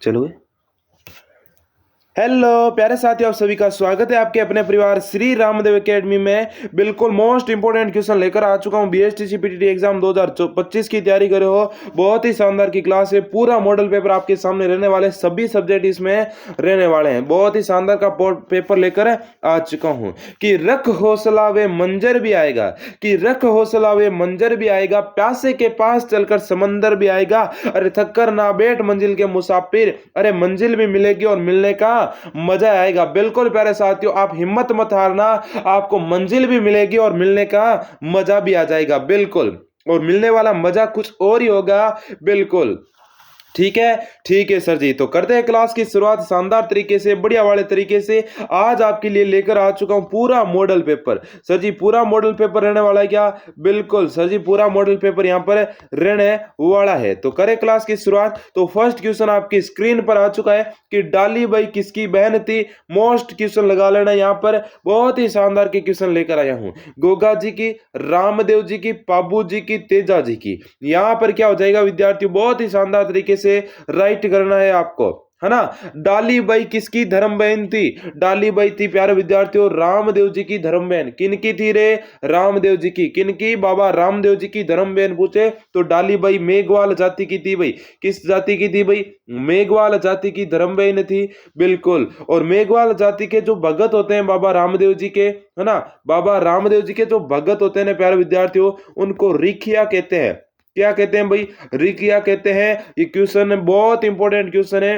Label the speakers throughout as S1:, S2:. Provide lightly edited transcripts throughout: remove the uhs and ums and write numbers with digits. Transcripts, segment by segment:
S1: चलो। हेलो प्यारे साथियों, आप सभी का स्वागत है आपके अपने परिवार श्री रामदेव एकेडमी में। बिल्कुल मोस्ट इंपोर्टेंट क्वेश्चन लेकर आ चुका हूं। बीएसटीसी पीटीटी एग्जाम 2025 की तैयारी कर रहे हो, बहुत ही शानदार की क्लास है। पूरा मॉडल पेपर आपके सामने रहने वाले, सभी सब्जेक्ट इसमें रहने वाले हैं। बहुत ही शानदार का पेपर लेकर आ चुका हूं कि रख हौसला वे मंजर भी आएगा, कि रख हौसला वे मंजर भी आएगा, प्यासे के पास चलकर समंदर भी आएगा। अरे थककर ना बैठ मंजिल के मुसाफिर, अरे मंजिल भी मिलेगी और मिलने का मजा आएगा। बिल्कुल प्यारे साथियों, आप हिम्मत मत हारना, आपको मंजिल भी मिलेगी और मिलने का मजा भी आ जाएगा। बिल्कुल, और मिलने वाला मजा कुछ और ही होगा। बिल्कुल ठीक है सर जी। तो करते हैं क्लास की शुरुआत शानदार तरीके से, बढ़िया वाले तरीके से। आज आपके लिए लेकर आ चुका हूं पूरा मॉडल पेपर। सर जी पूरा मॉडल पेपर रहने वाला है क्या? बिल्कुल सर जी, पूरा मॉडल पेपर यहां पर रहने वाला है। तो करें क्लास की शुरुआत। तो फर्स्ट क्वेश्चन आपकी स्क्रीन पर आ चुका है कि डाली बाई किसकी बहन थी। मोस्ट क्वेश्चन लगा लेना, यहां पर बहुत ही शानदार के क्वेश्चन लेकर आया हूं। गोगा जी की, रामदेव जी की, पाबू जी की, तेजा जी की। यहां पर क्या हो जाएगा विद्यार्थियों, बहुत ही शानदार तरीके से राइट करना है आपको, है ना। डाली बाई किसकी धर्म बहन थी? डाली बाई थी प्यारे विद्यार्थियों रामदेव जी की धर्म बहन। किनकी थी रे? रामदेव जी की। किनकी? बाबा रामदेव जी की धर्म बहन पूछे तो डाली बाई मेघवाल जाति की थी भाई। किस जाति की थी भाई? मेघवाल जाति की धर्म बहन थी। बिल्कुल, और मेघवाल जाति के जो भगत होते हैं बाबा रामदेव जी के, है ना, बाबा रामदेव जी के जो भगत होते हैं प्यारे विद्यार्थियों, उनको रिखिया कहते हैं। क्या कहते हैं भाई? रिकिया कहते हैं। ये क्वेश्चन बहुत इंपॉर्टेंट क्वेश्चन है,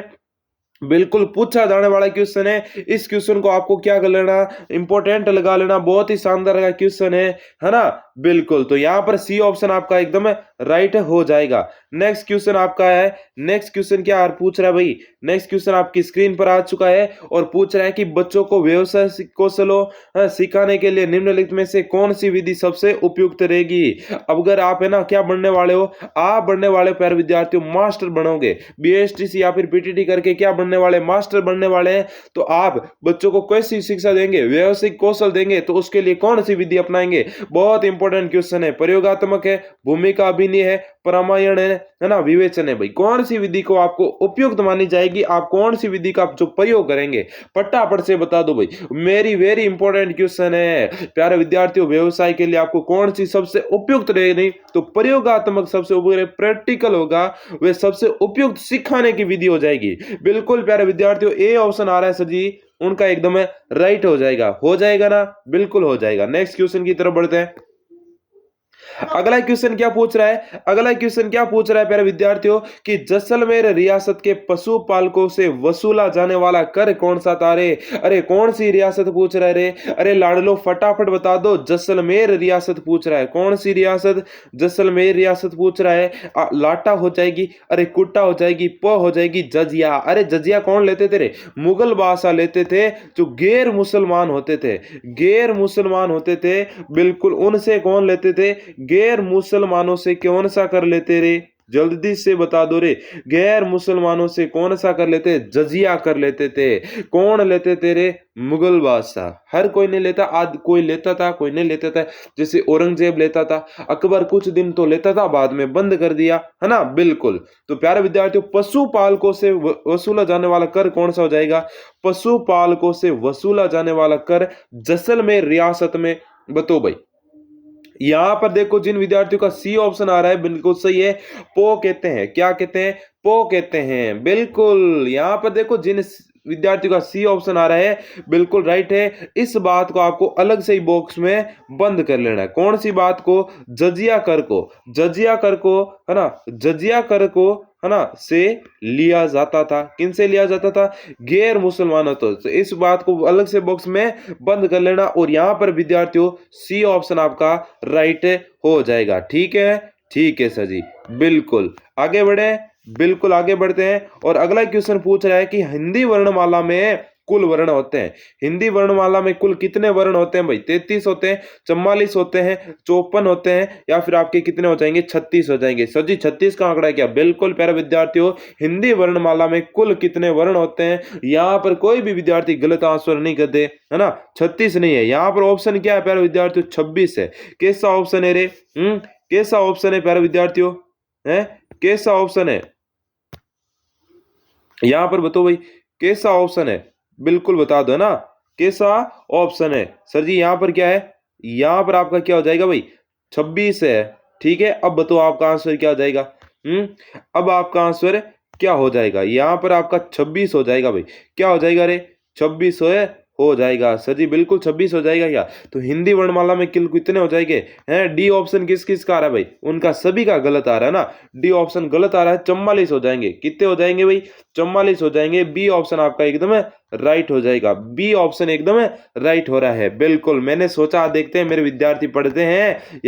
S1: बिल्कुल पूछा जाने वाला क्वेश्चन है। इस क्वेश्चन को आपको क्या कर लेना, इंपॉर्टेंट लगा लेना। बहुत ही शानदार का क्वेश्चन है ना। बिल्कुल, तो यहां पर सी ऑप्शन आपका एकदम राइट हो जाएगा। नेक्स्ट क्वेश्चन आपका है, नेक्स्ट क्वेश्चन क्या पूछ रहा है भाई? नेक्स्ट क्वेश्चन आपकी स्क्रीन पर आ चुका है और पूछ रहा है कि बच्चों को व्यवसाय कौशलों सिखाने के लिए निम्नलिखित में से कौन सी विधि सबसे उपयुक्त रहेगी। अब अगर आप है ना क्या बनने वाले हो, आप बनने वाले प्यारे विद्यार्थियों मास्टर बनोगे। बीएसटीसी या फिर पीटीटी करके क्या बनने वाले? मास्टर बनने वाले हैं। तो आप बच्चों को कैसी शिक्षा देंगे, व्यवसायिक कौशल देंगे, तो उसके लिए कौन सी विधि अपनाएंगे? बहुत इंपॉर्टेंट क्वेश्चन है। प्रयोगात्मक है, भूमिका अभिनय है, प्रमायण है ना, विवेचन है भाई। कौन सी विधि को आपको उपयुक्त मानी जाएगी, आप कौन सी विधि का जो प्रयोग करेंगे, फटाफट से बता दो भाई। मेरी वेरी इंपॉर्टेंट क्वेश्चन है प्यारे विद्यार्थियों, व्यवसाय के लिए आपको कौन सी सबसे उपयुक्त रहेगी? तो प्रयोगात्मक सबसे उपयुक्त, प्रैक्टिकल होगा वे सबसे उपयुक्त सिखाने की विधि हो जाएगी। बिल्कुल प्यारे विद्यार्थियों, ए ऑप्शन आ रहा है सर जी, उनका एकदम राइट हो जाएगा ना। बिल्कुल हो जाएगा। नेक्स्ट क्वेश्चन की तरफ बढ़ते हैं। अगला क्वेश्चन क्या पूछ रहा है? अगला क्वेश्चन क्या पूछ रहा है प्यारे विद्यार्थियों कि जैसलमेर रियासत के पशुपालकों से वसूला जाने वाला कर कौन सा था रे? अरे कौन सी रियासत पूछ रहा है रे? अरे लाडलो फटाफट बता दो। जैसलमेर रियासत पूछ रहा है। कौन सी रियासत? जैसलमेर रियासत पूछ रहा है। लाटा हो जाएगी, अरे कुट्टा हो जाएगी, प हो जाएगी जजिया। अरे जजिया कौन लेते थे रे? मुगल बादशाह लेते थे, जो गैर मुसलमान होते थे, गैर मुसलमान होते थे। बिल्कुल, उनसे कौन लेते थे? गैर मुसलमानों से कौन सा कर लेते रे? जल्दी से बता दो रे। गैर मुसलमानों से कौन सा कर लेते? जजिया कर लेते थे। कौन लेते थे रे? मुगल बादशाह। हर कोई नहीं लेता, आज कोई लेता था, कोई नहीं लेता था। जैसे औरंगजेब लेता था, अकबर कुछ दिन तो लेता था, बाद में बंद कर दिया, है ना। बिल्कुल, तो प्यारे विद्यार्थियों पशुपालकों से वसूला जाने वाला कर कौन सा हो जाएगा? पशुपालकों से वसूला जाने वाला कर जैसलमेर रियासत में, बताओ भाई। यहां पर देखो जिन विद्यार्थियों का सी ऑप्शन आ रहा है बिल्कुल सही है। पो कहते हैं। क्या कहते हैं? पो कहते हैं। बिल्कुल, यहां पर देखो जिन विद्यार्थियों का सी ऑप्शन आ रहा है बिल्कुल राइट है। इस बात को आपको अलग से ही बॉक्स में बंद कर लेना है। कौन सी बात को? जजिया कर को, जजिया कर को, है ना, जजिया कर को, है ना, से लिया जाता था। किन से लिया जाता था? गैर मुसलमानों। तो इस बात को अलग से बॉक्स में बंद कर लेना और यहां पर विद्यार्थियों सी ऑप्शन आपका राइट हो जाएगा। ठीक है सर जी। बिल्कुल आगे बढ़े, बिल्कुल आगे बढ़ते हैं। और अगला क्वेश्चन पूछ रहा है कि हिंदी वर्णमाला में कुल वर्ण होते हैं। हिंदी वर्णमाला में कुल कितने वर्ण होते हैं भाई? 33 होते हैं, 44 होते हैं, 54 होते हैं, या फिर आपके कितने हो जाएंगे? 36 हो जाएंगे। सर जी 36 का आंकड़ा क्या? बिल्कुल प्यारे विद्यार्थियों, हिंदी वर्णमाला में कुल कितने वर्ण होते हैं? यहाँ पर कोई भी विद्यार्थी गलत आंसर नहीं कर दे, है ना। 36 नहीं है, यहाँ पर ऑप्शन क्या है प्यारे विद्यार्थियों? 26 है। कैसा ऑप्शन है रे? कैसा ऑप्शन है प्यारे विद्यार्थियों? है कैसा ऑप्शन है? यहाँ पर बताओ भाई कैसा ऑप्शन है, बिल्कुल बता दो ना, कैसा ऑप्शन है सर जी। यहाँ पर क्या है, यहाँ पर आपका क्या हो जाएगा भाई, 26 है। ठीक है, अब बताओ आपका आंसर क्या हो जाएगा। अब आपका आंसर क्या हो जाएगा, यहाँ पर आपका 26 हो जाएगा भाई। क्या हो जाएगा रे, 26 हो जाएगा सर जी, बिल्कुल 26 हो जाएगा। क्या तो हिंदी वर्णमाला में किल कितने हो जाएंगे हैं, डी ऑप्शन किस किस का आ रहा है भाई, उनका सभी का गलत आ रहा है ना, डी ऑप्शन गलत आ रहा है, 44 हो जाएंगे। कितने हो जाएंगे भाई, 44 हो जाएंगे। बी ऑप्शन आपका एकदम राइट हो जाएगा, बी ऑप्शन एकदम राइट हो रहा है। बिल्कुल मैंने सोचा, देखते हैं मेरे विद्यार्थी पढ़ते हैं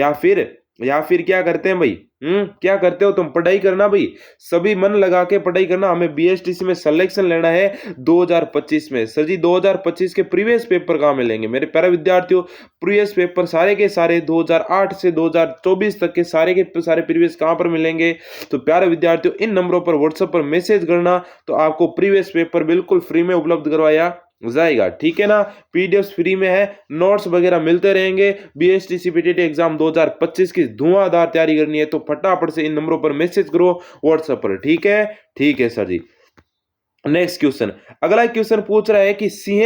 S1: या फिर क्या करते हैं भाई। क्या करते हो तुम, पढ़ाई करना भाई, सभी मन लगा के पढ़ाई करना। हमें बीएसटीसी में सिलेक्शन लेना है 2025 में। सर जी 2025 के प्रीवियस पेपर कहाँ मिलेंगे मेरे प्यारे विद्यार्थियों, प्रीवियस पेपर सारे के सारे 2008 से 2024 तक के सारे प्रीवियस कहाँ पर मिलेंगे। तो प्यारे विद्यार्थियों इन नंबरों पर व्हाट्सएप पर मैसेज करना, तो आपको प्रीवियस पेपर बिल्कुल फ्री में उपलब्ध करवाया जाएगा। ठीक है ना, पीडीएफ फ्री में है, नोट्स वगैरह मिलते रहेंगे। बीएसटी सीपीटीटी एग्जाम 2025 की धुआंधार तैयारी करनी है तो फटाफट से इन नंबरों पर मैसेज करो व्हाट्सएप पर। ठीक है सर जी। नेक्स्ट क्वेश्चन, अगला क्वेश्चन पूछ रहा है कि सिंह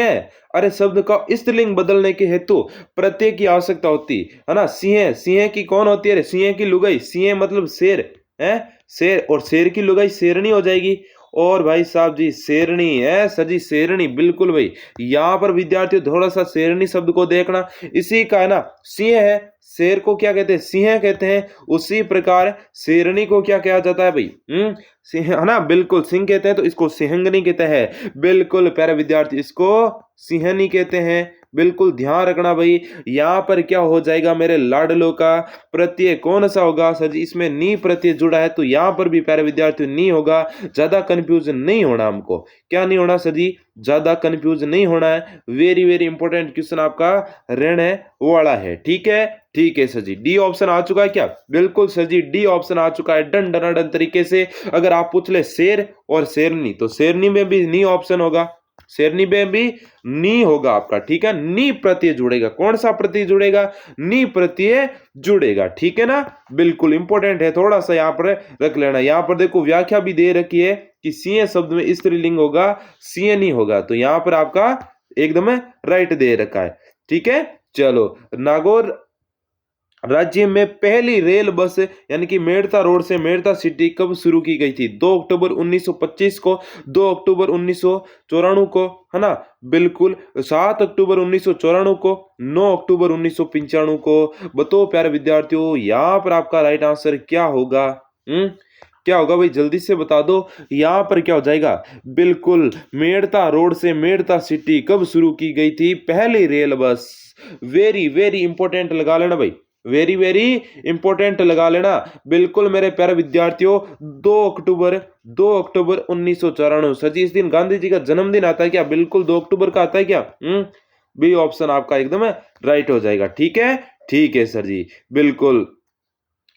S1: अरे शब्द का स्त्रीलिंग बदलने के हेतु प्रत्यय की आवश्यकता होती है ना। सिंह की कौन होती है, सिंह की लुगाई, सिंह मतलब शेर है, शेर, और शेर की लुगाई शेरनी हो जाएगी। और भाई साहब जी शेरनी है सर जी, शेरनी बिल्कुल भाई। यहाँ पर विद्यार्थियों थोड़ा सा शेरनी शब्द को देखना, इसी का है ना, सिंह है, शेर को क्या कहते हैं, सिंह कहते हैं। उसी प्रकार शेरनी को क्या कहा जाता है भाई, सिंह है ना, बिल्कुल सिंह कहते हैं, तो इसको सिंहनी कहते हैं। बिल्कुल प्यारे विद्यार्थी, इसको सिंहनी कहते हैं। बिल्कुल ध्यान रखना भाई। यहाँ पर क्या हो जाएगा मेरे लाडलो का प्रत्यय कौन सा होगा सर जी, इसमें नी प्रत्यय जुड़ा है, तो यहाँ पर भी प्यारे विद्यार्थी नी होगा। ज्यादा कंफ्यूजन नहीं होना हमको, क्या नहीं होना सर जी, ज्यादा कंफ्यूज नहीं होना है। वेरी वेरी इंपॉर्टेंट क्वेश्चन आपका ऋण है वाला है। ठीक है सर जी, डी ऑप्शन आ चुका है क्या, बिल्कुल सर जी डी ऑप्शन आ चुका है, डन डन डन तरीके से। अगर आप पूछ ले शेर और शेरनी, तो शेरनी में भी नी ऑप्शन होगा, शेरनी में भी नी होगा आपका। ठीक है, नी प्रत्यय जुड़ेगा, कौन सा प्रत्यय जुड़ेगा, नी प्रत्यय जुड़ेगा। ठीक है ना, बिल्कुल इंपॉर्टेंट है, थोड़ा सा यहाँ पर रख लेना। यहाँ पर देखो व्याख्या भी दे रखी है कि सिंह शब्द में स्त्रीलिंग होगा, सिंह नहीं होगा, तो यहाँ पर आपका एकदम राइट दे रखा है। ठीक है, चलो नागौर राज्य में पहली रेल बस यानी कि मेड़ता रोड से मेड़ता सिटी कब शुरू की गई थी, 2 अक्टूबर 1925 को, 2 अक्टूबर 1994 को, है ना, बिल्कुल 7 अक्टूबर 1994 को, 9 अक्टूबर 1995 को। बताओ प्यारे विद्यार्थियों यहाँ पर आपका राइट आंसर क्या होगा, क्या होगा भाई, जल्दी से बता दो। यहाँ पर क्या हो जाएगा, बिल्कुल मेड़ता रोड से मेड़ता सिटी कब शुरू की गई थी पहली rail bus. Very very important लगा लेना भाई, वेरी वेरी इंपॉर्टेंट लगा लेना। बिल्कुल मेरे प्यारे विद्यार्थियों 2 अक्टूबर 1994 सर जी, इस दिन गांधी जी का जन्मदिन आता है क्या, बिल्कुल 2 अक्टूबर का आता है क्या। बी ऑप्शन आपका एकदम राइट हो जाएगा। ठीक है सर जी, बिल्कुल।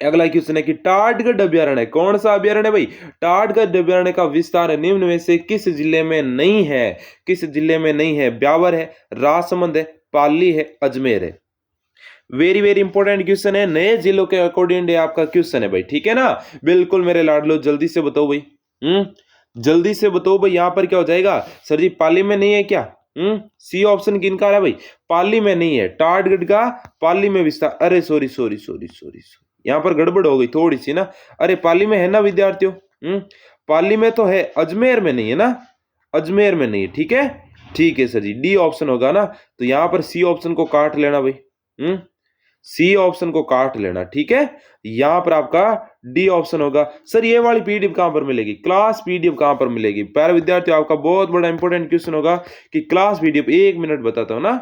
S1: अगला क्वेश्चन है कि टाटगढ़ अभ्यारण्य कौन सा अभ्यारण्य भाई, टाटगढ़ अभ्यारण्य का विस्तार निम्न में से किस जिले में नहीं है, किस जिले में नहीं है, ब्यावर है, राजसमंद है, पाली है, अजमेर है। वेरी वेरी इंपॉर्टेंट क्वेश्चन है, नए जिलों के अकॉर्डिंग आपका क्वेश्चन है भाई। ठीक है ना, बिल्कुल मेरे लाडलो जल्दी से बताओ भाई, जल्दी से बताओ भाई। यहाँ पर क्या हो जाएगा सर जी, पाली में नहीं है क्या, सी ऑप्शन किनका है भाई, पाली में नहीं है, टाटगढ़ का पाली में विस्तार, अरे sorry sorry sorry sorry sorry, यहाँ पर गड़बड़ हो गई थोड़ी सी ना। अरे पाली में है ना विद्यार्थियों, पाली में तो है, अजमेर में नहीं है ना, अजमेर में नहीं है। ठीक है सर जी, डी ऑप्शन होगा ना, तो यहाँ पर सी ऑप्शन को काट लेना भाई, सी ऑप्शन को काट लेना। ठीक है, यहां पर आपका डी ऑप्शन होगा। सर ये वाली पीडीएफ कहां पर मिलेगी, क्लास पीडीएफ कहां पर मिलेगी, प्यारे विद्यार्थियों आपका बहुत बड़ा इंपॉर्टेंट क्वेश्चन होगा कि क्लास पीडीएफ, 1 मिनट बताता हूं ना।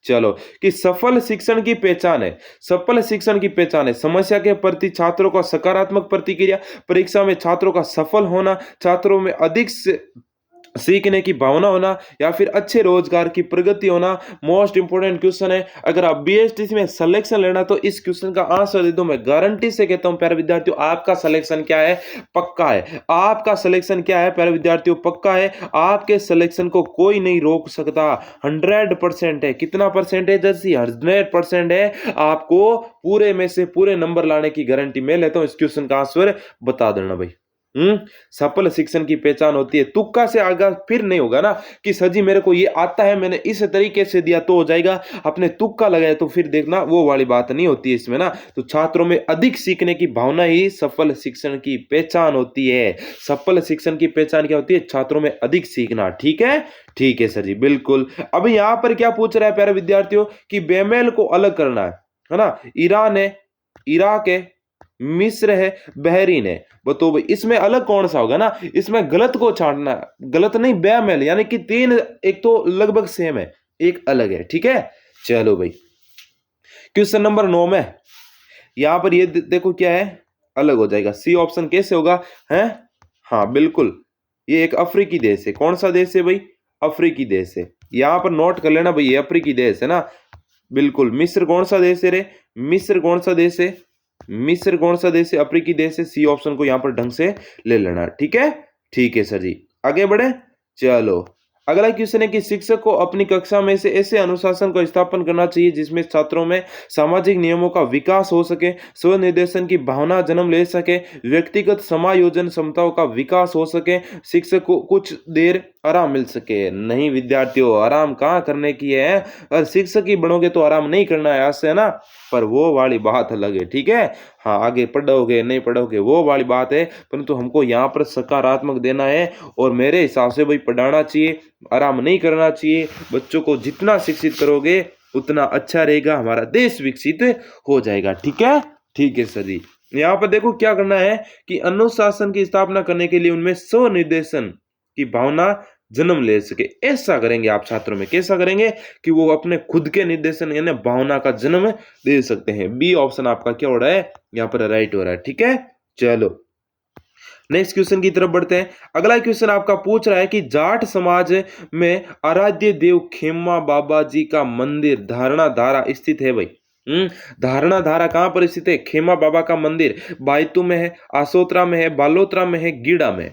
S1: चलो कि सफल शिक्षण की पहचान है, सफल शिक्षण की पहचान है समस्या के प्रति छात्रों का सकारात्मक प्रतिक्रिया, परीक्षा में छात्रों का सफल होना, छात्रों में अधिक से सीखने की भावना होना, या फिर अच्छे रोजगार की प्रगति होना। मोस्ट इंपोर्टेंट क्वेश्चन है, अगर आप बीएसटीसी में सिलेक्शन लेना तो इस क्वेश्चन का आंसर दे दो। मैं गारंटी से कहता हूं प्यारे विद्यार्थियों आपका सिलेक्शन क्या है, पक्का है। आपका सिलेक्शन क्या है प्यारे विद्यार्थियों, पक्का है। आपके सिलेक्शन को कोई नहीं रोक सकता, 100% है। कितना परसेंटेज है, 100% है। आपको पूरे में से पूरे नंबर लाने की गारंटी मैं लेता हूं। इस क्वेश्चन का आंसर बता देना भाई। सफल शिक्षण की पहचान होती है। तुक्का से आगाज फिर नहीं होगा ना कि सर जी मेरे को ये आता है, मैंने इस तरीके से दिया तो हो जाएगा, अपने तुक्का लगाए तो फिर देखना वो वाली बात नहीं होती है इसमें ना। तो छात्रों में अधिक सीखने की भावना ही सफल शिक्षण की पहचान होती है। सफल शिक्षण की पहचान क्या होती है? छात्रों में अधिक सीखना। ठीक है, ठीक है सर जी, बिल्कुल। अब यहाँ पर क्या पूछ रहा है प्यारे विद्यार्थियों कि बेमेल को अलग करना है ना। ईरान है, इराक है, मिस्र है, बहरीन है। बताओ भाई इसमें अलग कौन सा होगा ना। इसमें गलत को छांटना, गलत नहीं बेमेल, यानी कि तीन एक तो लगभग सेम है, एक अलग है। ठीक है, चलो भाई क्वेश्चन नंबर 9 में यहां पर ये देखो क्या है, अलग हो जाएगा। सी ऑप्शन कैसे होगा है? हाँ बिल्कुल, ये एक अफ्रीकी देश है। कौन सा देश है भाई? अफ्रीकी देश है। यहां पर नोट कर लेना भाई, ये अफ्रीकी देश है ना। बिल्कुल। मिस्र कौन सा देश है रे? मिस्र कौन सा देश है? मिस्र कौन सा देश है? अफ्रीकी देश है। सी ऑप्शन को यहां पर ढंग से ले लेना। ठीक है, ठीक है सर जी, आगे बढ़े। चलो अगला क्वेश्चन है कि शिक्षक को अपनी कक्षा में से ऐसे अनुशासन को स्थापन करना चाहिए जिसमें छात्रों में सामाजिक नियमों का विकास हो सके, स्व निर्देशन की भावना जन्म ले सके, व्यक्तिगत समायोजन क्षमताओं का विकास हो सके, शिक्षक को कुछ देर आराम मिल सके। नहीं विद्यार्थियों, आराम कहाँ करने की है? और शिक्षक ही बनोगे तो आराम नहीं करना है आज से, है ना। पर वो वाली बात अलग है। ठीक है, हाँ आगे पढ़ोगे नहीं पढ़ोगे वो वाली बात है, परंतु हमको यहाँ पर सकारात्मक देना है। और मेरे हिसाब से भाई पढ़ाना चाहिए, आराम नहीं करना चाहिए। बच्चों को जितना शिक्षित करोगे उतना अच्छा रहेगा, हमारा देश विकसित हो जाएगा। ठीक है, ठीक है सर जी। यहाँ पर देखो क्या करना है कि अनुशासन की स्थापना करने के लिए उनमें स्वनिर्देशन की भावना जन्म ले सके, ऐसा करेंगे आप छात्रों में। कैसा करेंगे कि वो अपने खुद के निर्देशन यानी भावना का जन्म दे सकते हैं। बी ऑप्शन आपका क्या हो रहा है? यहाँ पर राइट हो रहा है। ठीक है, चलो नेक्स्ट क्वेश्चन की तरफ बढ़ते हैं। अगला क्वेश्चन आपका पूछ रहा है कि जाट समाज में आराध्य देव खेमा बाबा जी का मंदिर धारणा धारा स्थित है भाई। धारणा धारा कहां पर स्थित है? खेमा बाबा का मंदिर बायतू में है, आसोत्रा में है, बालोत्रा में है, गीड़ा में।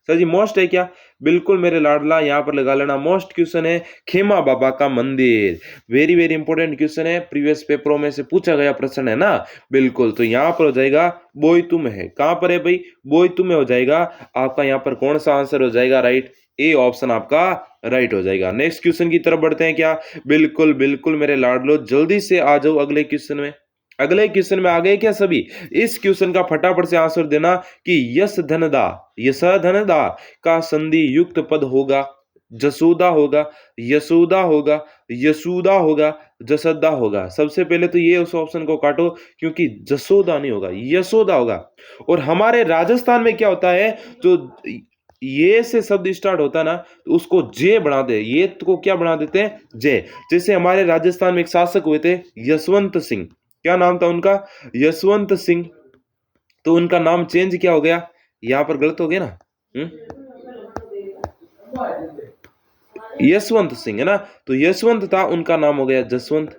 S1: सर जी मोस्ट है क्या? बिल्कुल मेरे लाडला, यहां पर लगा लेना। मोस्ट क्वेश्चन है खेमा बाबा का मंदिर। वेरी वेरी इंपॉर्टेंट क्वेश्चन है, प्रीवियस पेपरों में से पूछा गया प्रश्न है ना। बिल्कुल, तो यहां पर हो जाएगा बोईतू में है। कहां पर है भाई? बोईतू में हो जाएगा। आपका यहां पर कौन सा आंसर हो जाएगा? राइट, ए ऑप्शन आपका राइट हो जाएगा। नेक्स्ट क्वेश्चन की तरफ बढ़ते हैं क्या? बिल्कुल बिल्कुल मेरे लाडलो, जल्दी से आ जाओ अगले क्वेश्चन में। अगले क्वेश्चन में आ गए क्या सभी? इस क्वेश्चन का फटाफट से आंसर देना कि यस धनदा, यस धनदा का संधि युक्त पद होगा, जसोदा होगा, यशोदा होगा, यशोदा होगा, जसदा होगा। सबसे पहले तो ये उस ऑप्शन को काटो क्योंकि जसोदा नहीं होगा, यशोदा होगा। और हमारे राजस्थान में क्या होता है, जो ये से शब्द स्टार्ट होता है ना तो उसको जे बना दे, ये को क्या बना देते हैं? जे। जैसे हमारे राजस्थान में एक शासक हुए थे यशवंत सिंह, क्या नाम था उनका? यशवंत सिंह। तो उनका नाम चेंज क्या हो गया? यहां पर गलत हो गया ना। यशवंत सिंह है ना, तो यशवंत था, उनका नाम हो गया जसवंत।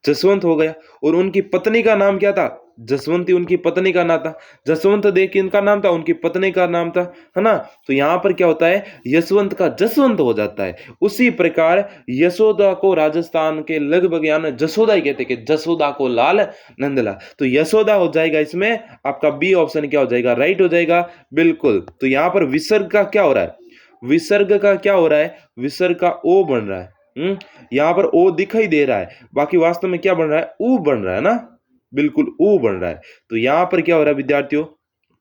S1: जसवंत हो गया। और उनकी पत्नी का नाम क्या था? जसवंती उनकी पत्नी का नाम था। जसवंत देव किनका नाम था? उनकी पत्नी का नाम था, है ना। तो यहां पर क्या होता है? यशवंत का जसवंत हो जाता है। उसी प्रकार यशोदा को राजस्थान के लगभग यहाँ जसोदा ही कहते, कि जसोदा को लाल नंदला, तो यशोदा हो जाएगा। इसमें आपका बी ऑप्शन क्या हो जाएगा? राइट हो जाएगा। बिल्कुल। तो यहां पर विसर्ग का क्या हो रहा है? विसर्ग का क्या हो रहा है? विसर्ग का ओ बन रहा है। यहां पर ओ दिखाई दे रहा है, बाकी वास्तव में क्या बन रहा है? ऊ बन रहा है ना। बिल्कुल ऊ बन रहा है। तो यहां पर क्या हो रहा है विद्यार्थियों?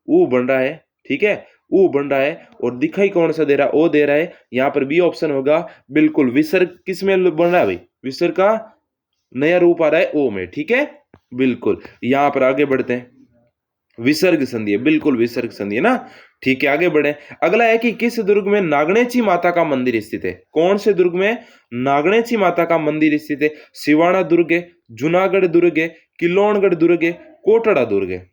S1: ऊ बन रहा है। ठीक है, ऊ बन रहा है। और दिखाई कौन सा दे रहा है? ओ दे रहा है। यहां पर बी ऑप्शन होगा। बिल्कुल, विसर्ग किस में बन रहा है भाई? विसर्ग का नया रूप आ रहा है ओ में। ठीक है, बिल्कुल। यहां पर आगे बढ़ते हैं। विसर्ग संधि है, बिल्कुल विसर्ग संधि है ना। ठीक है, आगे बढ़े। अगला है कि किस दुर्ग में नागणेची माता का मंदिर स्थित है? कौन से दुर्ग में नागणेची माता का मंदिर स्थित है? सिवाना दुर्ग है, जूनागढ़ दुर्ग है, किलोणगढ़ दुर्ग है, कोटड़ा दुर्ग है।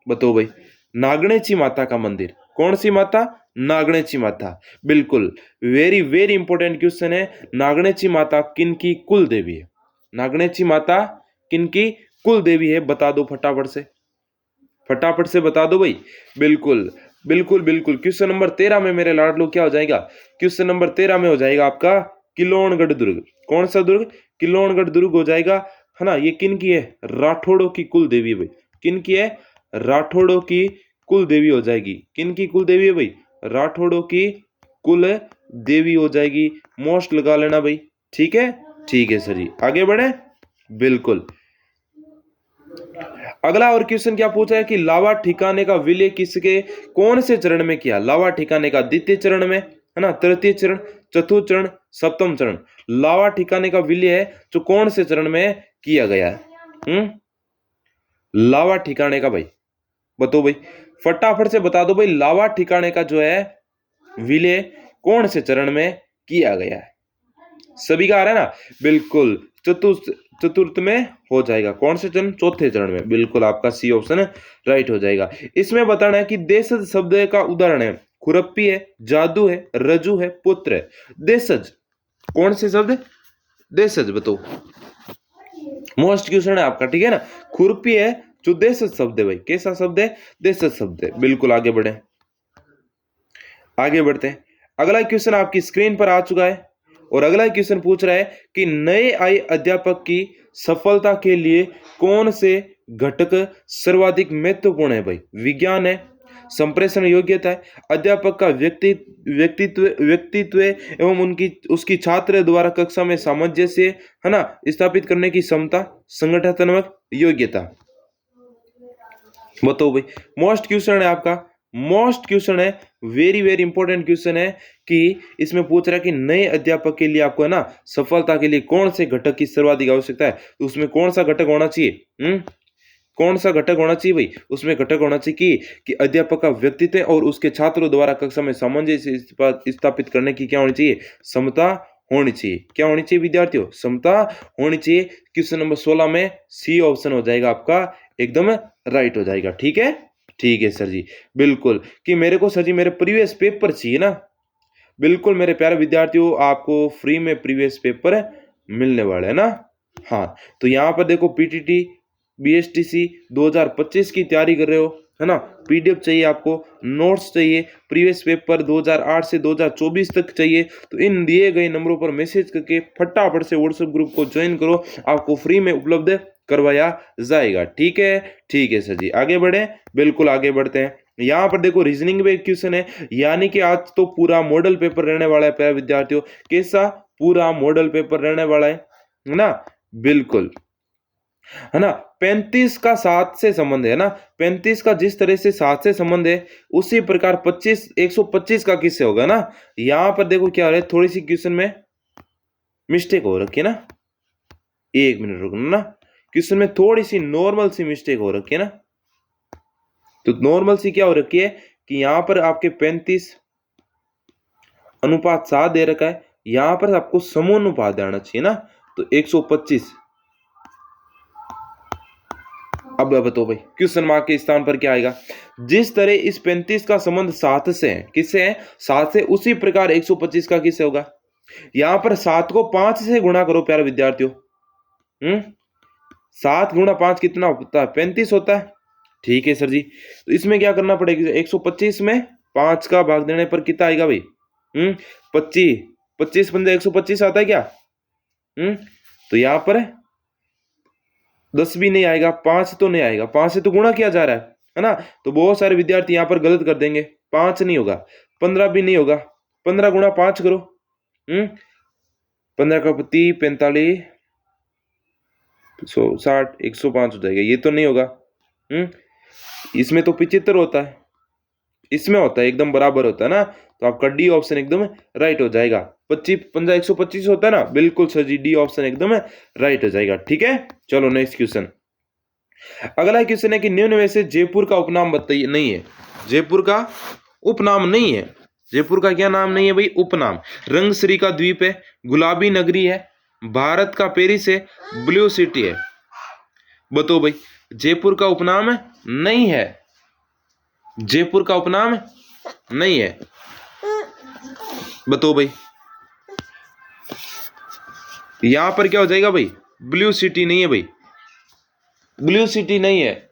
S1: बताओ भाई, नागणेची माता का मंदिर, कौन सी माता? नागणेची माता। बिल्कुल, वेरी वेरी इंपॉर्टेंट क्वेश्चन है। नागणेची माता किन की कुल देवी है? नागणेची माता किन की कुल देवी है? बता दो फटाफट से, फटाफट से बता दो भाई। बिल्कुल बिल्कुल बिल्कुल। क्वेश्चन नंबर 13 में मेरे लाडलो क्या हो जाएगा? क्वेश्चन नंबर 13 में हो जाएगा आपका किलोणगढ़ दुर्ग। कौन सा दुर्ग? किलोणगढ़ दुर्ग हो जाएगा, है ना। ये किन की है? राठौड़ों की कुल देवी भाई। किन की है? राठौड़ों की कुल देवी हो जाएगी। किन की कुल देवी है भाई? राठौड़ों की कुल देवी हो जाएगी। मोस्ट लगा लेना भाई। ठीक है, ठीक है सर जी, आगे बढ़े। बिल्कुल। अगला और क्वेश्चन क्या पूछा है कि लावा ठिकाने का विलय किसके कौन से चरण में किया? लावा ठिकाने का द्वितीय चरण में, है ना, तृतीय चरण, चतुर्थ चरण, सप्तम चरण। लावा ठिकाने का विलय है जो कौन से चरण में किया गया है? लावा ठिकाने का भाई बताओ भाई, फटाफट से बता दो भाई, लावा ठिकाने का जो है विलय कौन से चरण में किया गया है? सभी का आ रहा है ना? बिल्कुल, चतुर्थ में हो जाएगा। कौन से चरण? चौथे चरण में। बिल्कुल, आपका सी ऑप्शन राइट हो जाएगा। इसमें बताना है कि देशज शब्द का उदाहरण है खुरप्पी है, जादू है, रजू है, पुत्र है। देशज कौन से शब्द? देशज बताओ। मोस्ट क्वेश्चन है आपका, ठीक है ना। खुरपी है जो देशज शब्द है भाई। कैसा शब्द है? देशज शब्द है। बिल्कुल, आगे बढ़े, आगे बढ़ते हैं। अगला क्वेश्चन आपकी स्क्रीन पर आ चुका है और अगला क्वेश्चन पूछ रहा है कि नए आए अध्यापक की सफलता के लिए कौन से घटक सर्वाधिक महत्वपूर्ण है भाई? विज्ञान है, संप्रेषण योग्यता है, अध्यापक का व्यक्तित्व एवं उसकी छात्र द्वारा कक्षा में सामंजस्य, है ना, स्थापित करने की क्षमता, संगठनात्मक योग्यता। बताओ भाई। मोस्ट क्वेश्चन है आपका, मोस्ट क्वेश्चन है, वेरी वेरी इंपॉर्टेंट क्वेश्चन है कि इसमें पूछ रहा है कि नए अध्यापक के लिए आपको, है ना, सफलता के लिए कौन से घटक की सर्वाधिक आवश्यकता है? तो उसमें कौन सा घटक होना चाहिए? कौन सा घटक होना चाहिए भाई? उसमें घटक होना चाहिए कि अध्यापक का व्यक्तित्व और उसके छात्रों द्वारा कक्षा में सामंजस्य स्थापित करने की क्या होनी चाहिए? क्षमता होनी चाहिए। क्या होनी चाहिए विद्यार्थियों? क्षमता होनी चाहिए। क्वेश्चन नंबर 16 में सी ऑप्शन हो जाएगा आपका, एकदम राइट हो जाएगा। ठीक है, ठीक है सर जी। बिल्कुल, कि मेरे को सर जी मेरे प्रीवियस पेपर चाहिए ना। बिल्कुल मेरे प्यारे विद्यार्थियों, आपको फ्री में प्रीवियस पेपर मिलने वाले है ना। हाँ, तो यहाँ पर देखो, पीटीटी बीएसटीसी 2025 की तैयारी कर रहे हो, है ना, पीडीएफ चाहिए आपको, नोट्स चाहिए, प्रीवियस पेपर 2008 से 2024 तक चाहिए, तो इन दिए गए नंबरों पर मैसेज करके फटाफट से व्हाट्सएप ग्रुप को ज्वाइन करो, आपको फ्री में उपलब्ध करवाया जाएगा। ठीक है, ठीक है सर जी, आगे बढ़े। बिल्कुल, आगे बढ़ते हैं। यहाँ पर देखो, रीजनिंग में एक क्वेश्चन है, यानी कि आज तो पूरा मॉडल पेपर रहने वाला है प्यारे विद्यार्थियों। कैसा? पूरा मॉडल पेपर रहने वाला है ना। बिल्कुल, है ना। 35 का 7 से संबंध है ना। 35 का जिस तरह से 7 से संबंध है, उसी प्रकार 125 का किससे होगा ना। यहां पर देखो क्या हो रहा है, थोड़ी सी क्वेश्चन में मिस्टेक हो रखी है ना। एक मिनट रुकना ना, क्वेश्चन में थोड़ी सी नॉर्मल सी मिस्टेक हो रखी है ना। तो नॉर्मल सी क्या हो रखी है कि यहां पर आपके 35:7 दे रखा है, यहां पर आपको समानुपात देना चाहिए ना। तो 125। अब बताओ भाई, क्वेश्चन मार्क के स्थान पर क्या आएगा? जिस तरह इस 35 का संबंध 7 से है, किससे है? 7 से, उसी प्रकार 125 का किससे होगा? यहां पर 7 को 5 से गुणा करो प्यारे विद्यार्थियों। 7 गुणा 5 कितना होता है? 35 होता है। ठीक है सर जी, तो इसमें क्या करना पड़ेगा? 125 में 5 का भाग देने पर कितना आएगा भाई? 25। 25 पंजे 125 आता है क्या? तो यहां पर 10 भी नहीं आएगा, 5 तो नहीं आएगा, 5 से तो गुणा किया जा रहा है ना। तो बहुत सारे विद्यार्थी यहां पर गलत कर देंगे, 5 नहीं होगा, 15 भी नहीं होगा। 15 गुणा 5 करो, 15 का 30, 45, 160, 105 हो जाएगा। ये तो नहीं होगा। इसमें तो 75 होता है, इसमें होता है एकदम बराबर होता है ना। तो आपका डी ऑप्शन एकदम राइट हो जाएगा। 25 पंजा 125 होता है ना। बिल्कुल सर जी, डी ऑप्शन एकदम राइट हो जाएगा। ठीक है, चलो नेक्स्ट क्वेश्चन। अगला क्वेश्चन है कि निम्न में से जयपुर का उपनाम बताइए। नहीं है, जयपुर का उपनाम नहीं है। जयपुर का क्या नाम नहीं है भाई? उपनाम। रंगश्री का द्वीप है, गुलाबी नगरी है, भारत का पेरिस है, ब्लू सिटी है। बताओ भाई, जयपुर का उपनाम नहीं है। जयपुर का उपनाम नहीं है। बताओ भाई, यहां पर क्या हो जाएगा भाई? ब्लू सिटी नहीं है भाई, ब्लू सिटी नहीं है।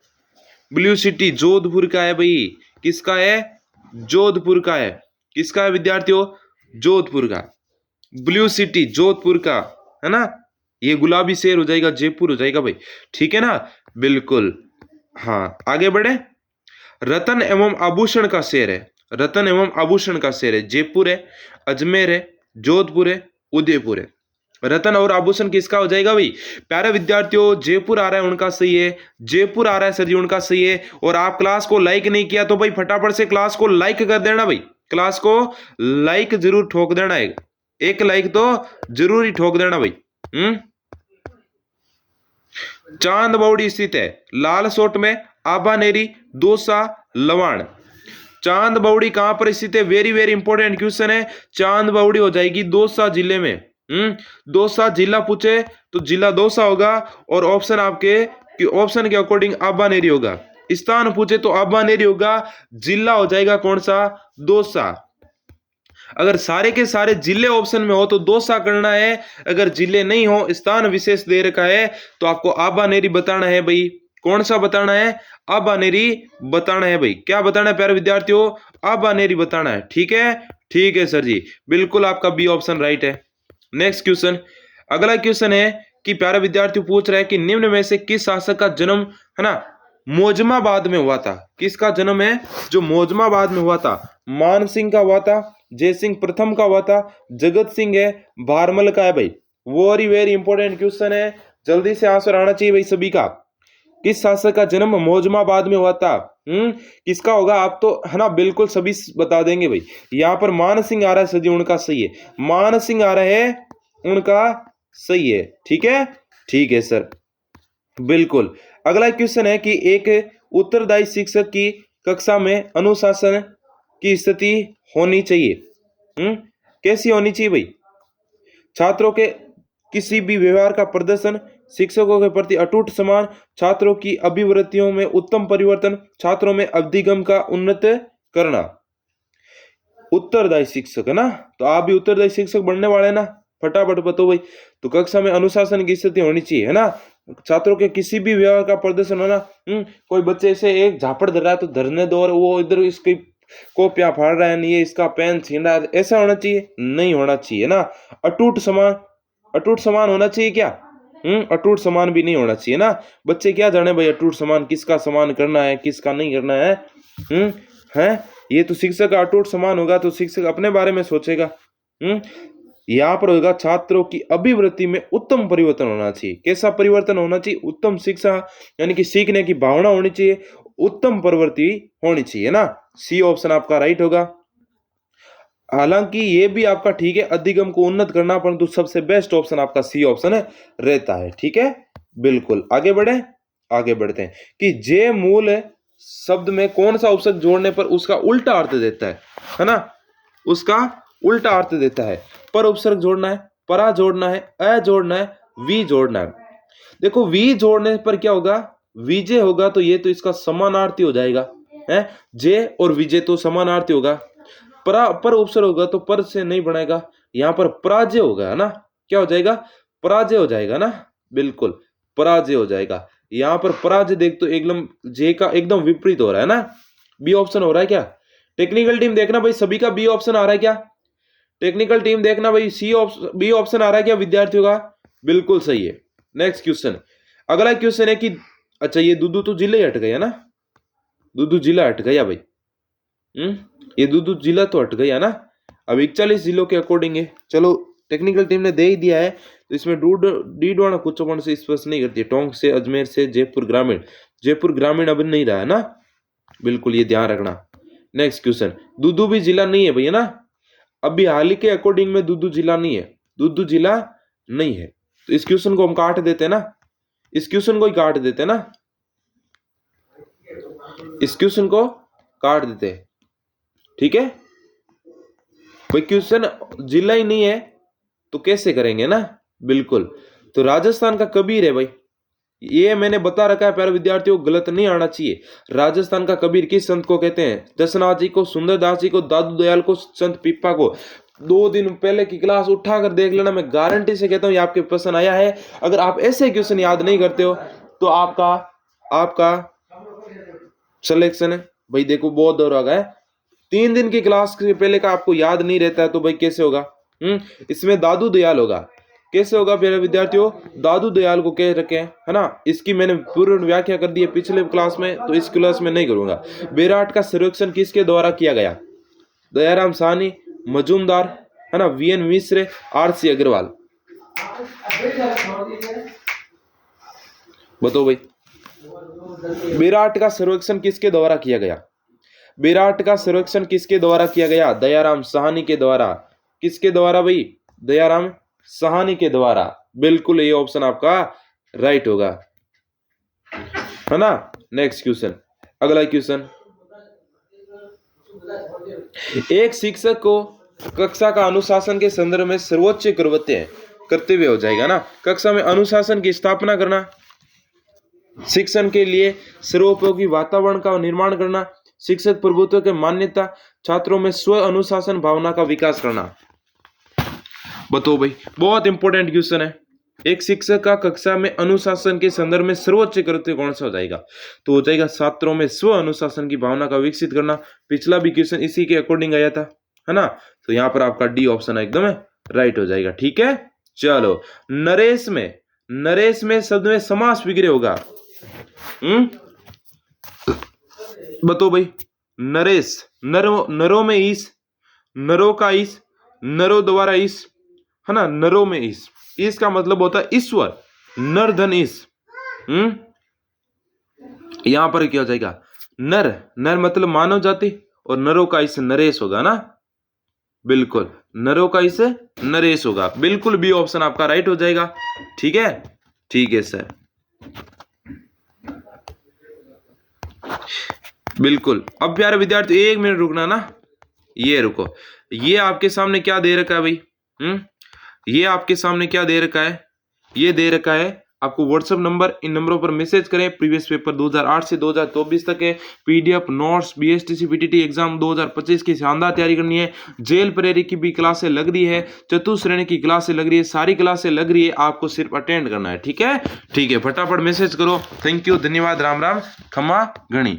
S1: ब्लू सिटी जोधपुर का है भाई। किसका है? जोधपुर का है। किसका है विद्यार्थियों? जोधपुर का। ब्लू सिटी जोधपुर का, है ना। ये गुलाबी शहर हो जाएगा, जयपुर हो जाएगा भाई। ठीक है ना। बिल्कुल, हाँ, आगे बढ़े। रतन एवं आभूषण का शहर है, रतन एवं आभूषण का शहर है। जयपुर है, अजमेर है, जोधपुर है, उदयपुर है। रतन और आभूषण किसका हो जाएगा भाई? प्यारे विद्यार्थियों, जयपुर आ रहा है उनका सही है, जयपुर आ रहा है सर जी उनका सही है। और आप क्लास को लाइक नहीं किया तो भाई फटाफट से क्लास को लाइक कर देना भाई, क्लास को लाइक जरूर ठोक देना है, एक लाइक तो जरूर ही ठोक देना भाई। चांदबौड़ी स्थित है, लालसोट में, आबानेरी, दौसा, लवाण। चांदबौड़ी कहां पर स्थित है? वेरी वेरी इंपॉर्टेंट क्वेश्चन है। चांदबौड़ी हो जाएगी दौसा जिले में। दौसा जिला पूछे तो जिला दौसा होगा, और ऑप्शन आपके ऑप्शन के अकॉर्डिंग आबानेरी होगा। स्थान पूछे तो आबानेरी होगा, जिला हो जाएगा कौन सा? दौसा। अगर सारे के सारे जिले ऑप्शन में हो तो दौसा करना है, अगर जिले नहीं हो, स्थान विशेष दे रखा है, तो आपको आबानेरी बताना है भाई। कौन सा बताना है? आबानेरी बताना है भाई। क्या बताना है प्यारे विद्यार्थियों? आबानेरी बताना है। ठीक है, ठीक है सर जी, बिल्कुल आपका बी ऑप्शन राइट है। नेक्स्ट क्वेश्चन, अगला क्वेश्चन है कि प्यारे विद्यार्थी पूछ रहे हैं कि निम्न में से किस शासक का जन्म है ना मोजमाबाद में हुआ था? किसका जन्म है जो मोजमाबाद में हुआ था? मान सिंह का हुआ था, जयसिंह प्रथम का हुआ था, जगत सिंह है, भारमल का है भाई। वेरी वेरी इंपॉर्टेंट क्वेश्चन है, जल्दी से आंसर आना चाहिए भाई सभी का। किस शासक का जन्म मोजमाबाद में हुआ था? किसका होगा? आप तो है ना बिल्कुल सभी बता देंगे भाई। यहाँ पर मान सिंह आ रहा है सर जी, उनका सही है। मान सिंह आ रहा है, उनका सही है। ठीक है, ठीक है सर, बिल्कुल। अगला क्वेश्चन है कि एक उत्तरदायी शिक्षक की कक्षा में अनुशासन की स्थिति होनी चाहिए। कैसी होनी चाहिए भाई? छात्रों के किसी भी व्यवहार का प्रदर्शन, शिक्षकों के प्रति अटूट सम्मान, छात्रों की अभिवृत्तियों में उत्तम परिवर्तन, छात्रों में अधिगम का उन्नत करना। उत्तरदायी शिक्षक है ना, तो आप भी उत्तरदायी शिक्षक बनने वाले हैं ना, फटाफट बताओ भाई। तो कक्षा में अनुशासन की स्थिति होनी चाहिए है ना, छात्रों के किसी भी व्यवहार का प्रदर्शन होना। कोई बच्चे से एक झापड़ धर रहा है तो धरने दो, और वो इधर इसकी कॉपियां फाड़ रहा है, नहीं इसका पेन छीन रहा है, ऐसा होना चाहिए? नहीं होना चाहिए ना। अटूट समान, अटूट समान होना चाहिए क्या? अटूट समान भी नहीं होना चाहिए ना। बच्चे क्या जाने भाई अटूट समान, किसका समान करना है किसका नहीं करना है। है ये तो शिक्षक का अटूट समान होगा तो शिक्षक अपने बारे में सोचेगा। यहाँ पर होगा छात्रों की अभिवृत्ति में उत्तम परिवर्तन होना चाहिए। कैसा परिवर्तन होना चाहिए? उत्तम शिक्षा, यानी कि सीखने की भावना होनी चाहिए, उत्तम प्रवृत्ति होनी चाहिए ना। सी ऑप्शन आपका राइट होगा। हालांकि ये भी आपका ठीक है, अधिगम को उन्नत करना, परंतु सबसे बेस्ट ऑप्शन आपका सी ऑप्शन है रहता है। ठीक है, बिल्कुल। आगे बढ़े, आगे बढ़ते हैं कि जे मूल शब्द में कौन सा उपसर्ग जोड़ने पर उसका उल्टा अर्थ देता है ना, उसका उल्टा अर्थ देता है। पर उपसर्ग जोड़ना है, परा जोड़ना है, अ जोड़ना है, वी जोड़ना है। देखो वी जोड़ने पर क्या होगा? विजय होगा, तो ये तो इसका समानार्थी हो जाएगा है, जे और विजय तो समानार्थी होगा। पर उपसर्ग होगा तो पर से नहीं बनाएगा, यहाँ पर पराजय होगा है ना। क्या हो जाएगा? पराजय हो जाएगा ना, बिल्कुल पराजय हो जाएगा। यहाँ पर पराजय देख तो एकदम जे का एकदम विपरीत हो रहा है ना। बी ऑप्शन हो रहा है क्या? टेक्निकल टीम देखना भाई, सभी का बी ऑप्शन आ रहा है क्या? टेक्निकल टीम देखना भाई, सी ऑप्शन बी ऑप्शन आ रहा है क्या विद्यार्थियों का? बिल्कुल सही है। नेक्स्ट क्वेश्चन, अगला क्वेश्चन है कि अच्छा ये दूधू तो जिले ही हट गया ना, दूधू जिला हट गया भाई। ये दूधू जिला तो हट गया ना। अब 41 जिलों के अकॉर्डिंग है। चलो टेक्निकल टीम ने दे ही दिया है, तो इसमें डीडवाना कुछ से स्पष्ट नहीं करती है। टोंक से, अजमेर से, जयपुर ग्रामीण, जयपुर ग्रामीण अब नहीं रहा है ना, बिल्कुल ये ध्यान रखना। नेक्स्ट क्वेश्चन, दूधू भी जिला नहीं है भैया ना, अभी हाल ही के अकॉर्डिंग में दूधू जिला नहीं है, दूधू जिला नहीं है। तो इस क्वेश्चन को हम काट देते हैं ना, इस क्वेश्चन को ही काट देते हैं ना, इस क्वेश्चन को काट देते हैं। ठीक है भाई, क्वेश्चन जिला ही नहीं है तो कैसे करेंगे ना, बिल्कुल। तो राजस्थान का कबीर है भाई, ये मैंने बता रखा है प्यारे विद्यार्थियों, गलत नहीं आना चाहिए। राजस्थान का कबीर किस संत को कहते हैं? दशनाथ जी को, सुंदरदास जी को, दादू दयाल को, संत पीपा को। 2 दिन पहले की क्लास उठाकर देख लेना, मैं गारंटी से कहता हूं ये आपके पसंद आया है। अगर आप ऐसे क्वेश्चन याद नहीं करते हो तो आपका सिलेक्शन है भाई देखो बहुत दौर आ गया है। 3 दिन की क्लास के पहले का आपको याद नहीं रहता है तो भाई कैसे होगा? इसमें दादू दयाल होगा। कैसे होगा प्यारे विद्यार्थियों, दादू दयाल को कह रखे हैं, है ना। इसकी मैंने पूर्ण व्याख्या कर दी है पिछले क्लास में, तो इस क्लास में नहीं करूंगा। बेराट का सर्वेक्षण किसके द्वारा किया गया? दयाराम साहनी, मजूमदार, है ना, वीएन मिश्र, आरसी अग्रवाल। बताओ भाई, बेराट का सर्वेक्षण किसके द्वारा किया गया? बेराट का सर्वेक्षण किसके द्वारा किया गया? दयाराम साहनी के द्वारा। किसके द्वारा भाई? दयाराम साहनी के द्वारा। बिल्कुल ये ऑप्शन आपका राइट होगा, है ना। नेक्स्ट क्वेश्चन, अगला क्वेश्चन, एक शिक्षक को कक्षा का अनुशासन के संदर्भ में सर्वोच्च कर्तव्य हो जाएगा ना। कक्षा में अनुशासन की स्थापना करना, शिक्षण के लिए सर्वोपयोगी वातावरण का निर्माण करना, शिक्षक प्रभुत्व के मान्यता, छात्रों में स्व अनुशासन भावना का विकास करना। बताओ भाई, बहुत इंपॉर्टेंट क्वेश्चन है। एक शिक्षक का कक्षा में अनुशासन के संदर्भ में सर्वोच्च कर्तव्य कौन सा हो जाएगा? तो हो जाएगा छात्रों में स्व अनुशासन की भावना का विकसित करना। पिछला भी क्वेश्चन इसी के अकॉर्डिंग आया था, है ना। तो यहाँ पर आपका डी ऑप्शन एकदम राइट हो जाएगा। ठीक है, चलो। नरेश में शब्द में समास विग्रह होगा। बताओ भाई, नरेश, नरो में ईस, नरो का ईस, नरो द्वारा ईस, है ना, नरो में ईस। ईस का मतलब होता है ईश्वर, नर धन ईस। यहां पर क्या हो जाएगा? नर मतलब मानव जाति, और नरो का ईस नरेश होगा ना। बिल्कुल, नरो का ईस नरेश होगा। बिल्कुल बी ऑप्शन आपका राइट हो जाएगा। ठीक है, ठीक है सर, बिल्कुल। अब प्यारे विद्यार्थी 1 मिनट रुकना ना, ये रुको। ये आपके सामने क्या दे रखा है भाई? ये आपके सामने क्या दे रखा है? ये दे रखा है आपको व्हाट्सएप नंबर। इन नंबरों पर मैसेज करें। प्रीवियस पेपर 2008 से 2024 तक है। PDF notes, BSTC PTT exam 2025 की शानदार तैयारी करनी है। जेल प्रेरी की भी क्लासें लग रही है, चतुश्रेणी की क्लासें लग रही है, सारी क्लासें लग रही है, आपको सिर्फ अटेंड करना है। ठीक है, ठीक है, फटाफट मैसेज करो। थैंक यू, धन्यवाद, राम राम, खमा गणी।